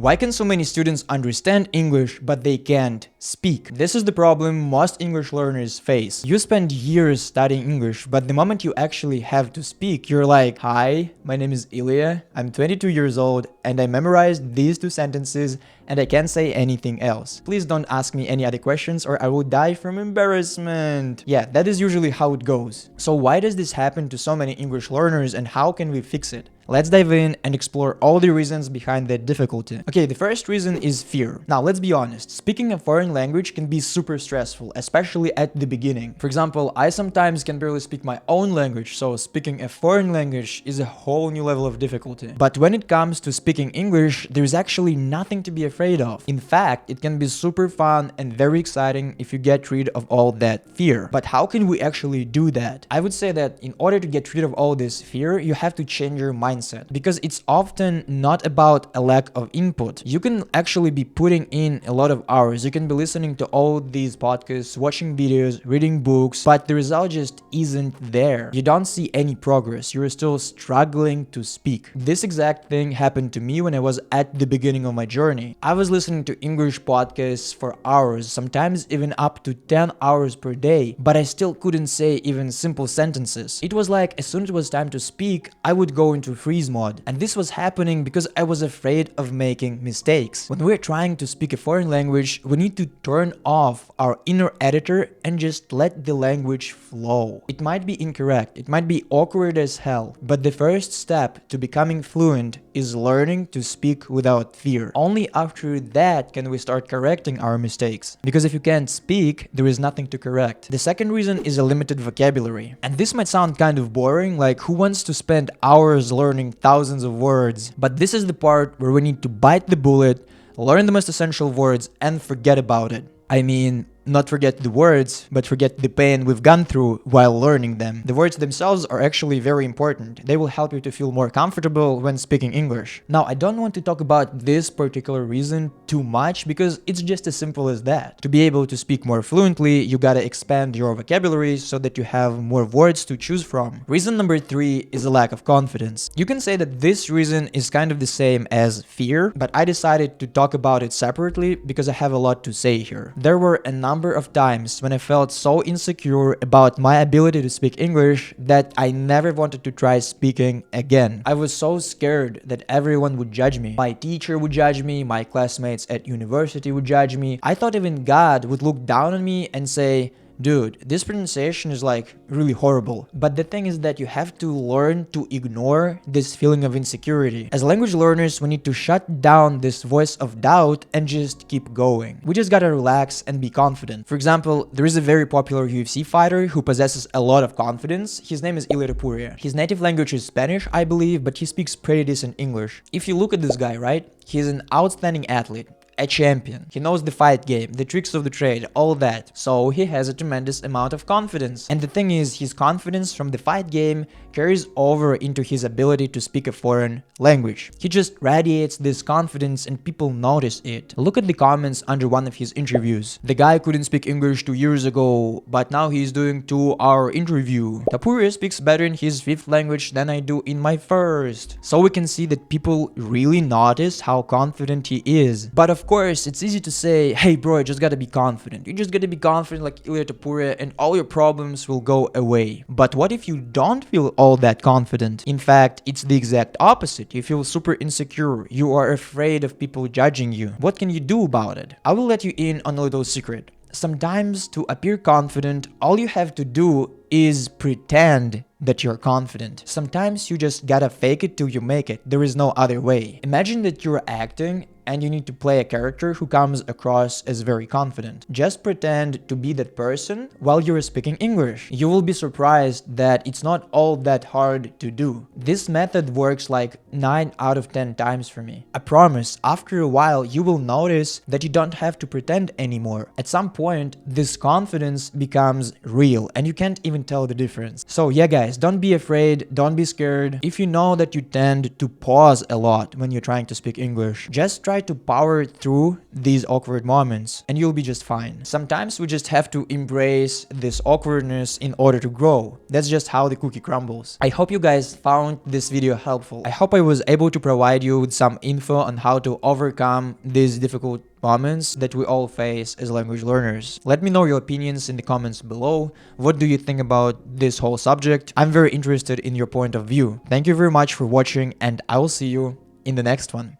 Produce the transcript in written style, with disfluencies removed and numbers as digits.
Why can so many students understand English but they can't speak? This is the problem most English learners face. You spend years studying English, but the moment you actually have to speak, you're like, "Hi, my name is Ilya, I'm 22 years old, and I memorized these two sentences, and I can't say anything else. Please don't ask me any other questions or I will die from embarrassment." Yeah, that is usually how it goes. So why does this happen to so many English learners and how can we fix it? Let's dive in and explore all the reasons behind that difficulty. Okay, the first reason is fear. Now, let's be honest. Speaking a foreign language can be super stressful, especially at the beginning. For example, I sometimes can barely speak my own language, so speaking a foreign language is a whole new level of difficulty. But when it comes to speaking English, there's actually nothing to be afraid of. In fact, it can be super fun and very exciting if you get rid of all that fear. But how can we actually do that? I would say that in order to get rid of all this fear, you have to change your mindset. Because it's often not about a lack of input. You can actually be putting in a lot of hours. You can be listening to all these podcasts, watching videos, reading books, but the result just isn't there. You don't see any progress. You're still struggling to speak. This exact thing happened to me when I was at the beginning of my journey. I was listening to English podcasts for hours, sometimes even up to 10 hours per day, but I still couldn't say even simple sentences. It was like as soon as it was time to speak, I would go into freeze mode. And this was happening because I was afraid of making mistakes. When we're trying to speak a foreign language, we need to turn off our inner editor and just let the language flow. It might be incorrect, it might be awkward as hell, but the first step to becoming fluent is learning to speak without fear. Only after that can we start correcting our mistakes. Because if you can't speak, there is nothing to correct. The second reason is a limited vocabulary. And this might sound kind of boring, like who wants to spend hours learning thousands of words? But this is the part where we need to bite the bullet, learn the most essential words, and forget about it. I mean, not forget the words, but forget the pain we've gone through while learning them. The words themselves are actually very important. They will help you to feel more comfortable when speaking English. Now, I don't want to talk about this particular reason too much because it's just as simple as that. To be able to speak more fluently, you gotta expand your vocabulary so that you have more words to choose from. Reason number 3 is a lack of confidence. You can say that this reason is kind of the same as fear, but I decided to talk about it separately because I have a lot to say here. There were a number of times when I felt so insecure about my ability to speak English that I never wanted to try speaking again. I was so scared that everyone would judge me. My teacher would judge me, my classmates at university would judge me. I thought even God would look down on me and say, "Dude, this pronunciation is like really horrible." But the thing is that you have to learn to ignore this feeling of insecurity. As language learners, we need to shut down this voice of doubt and just keep going. We just gotta relax and be confident. For example, there is a very popular UFC fighter who possesses a lot of confidence. His name is Ilya. His native language is Spanish, I believe, but he speaks pretty decent English. If you look at this guy, right? He's an outstanding athlete. A champion. He knows the fight game, the tricks of the trade, all that. So he has a tremendous amount of confidence. And the thing is, his confidence from the fight game carries over into his ability to speak a foreign language. He just radiates this confidence and people notice it. Look at the comments under one of his interviews. The guy couldn't speak English 2 years ago, but now he's doing 2-hour interview. Tapuria speaks better in his 5th language than I do in my 1st. So we can see that people really notice how confident he is. But of course, it's easy to say, "Hey bro, you just gotta be confident. You just gotta be confident like Ilya Tapuria and all your problems will go away." But what if you don't feel all that confident? In fact, it's the exact opposite. You feel super insecure. You are afraid of people judging you. What can you do about it? I will let you in on a little secret. Sometimes to appear confident, all you have to do is pretend that you're confident. Sometimes you just gotta fake it till you make it. There is no other way. Imagine that you're acting and you need to play a character who comes across as very confident. Just pretend to be that person while you're speaking English. You will be surprised that it's not all that hard to do. This method works like 9 out of 10 times for me. I promise, after a while, you will notice that you don't have to pretend anymore. At some point, this confidence becomes real and you can't even tell the difference. So yeah guys, don't be afraid, don't be scared. If you know that you tend to pause a lot when you're trying to speak English, just try try to power through these awkward moments and you'll be just fine. Sometimes we just have to embrace this awkwardness in order to grow. That's just how the cookie crumbles. I hope you guys found this video helpful. I hope I was able to provide you with some info on how to overcome these difficult moments that we all face as language learners. Let me know your opinions in the comments below. What do you think about this whole subject? I'm very interested in your point of view. Thank you very much for watching, and I will see you in the next one.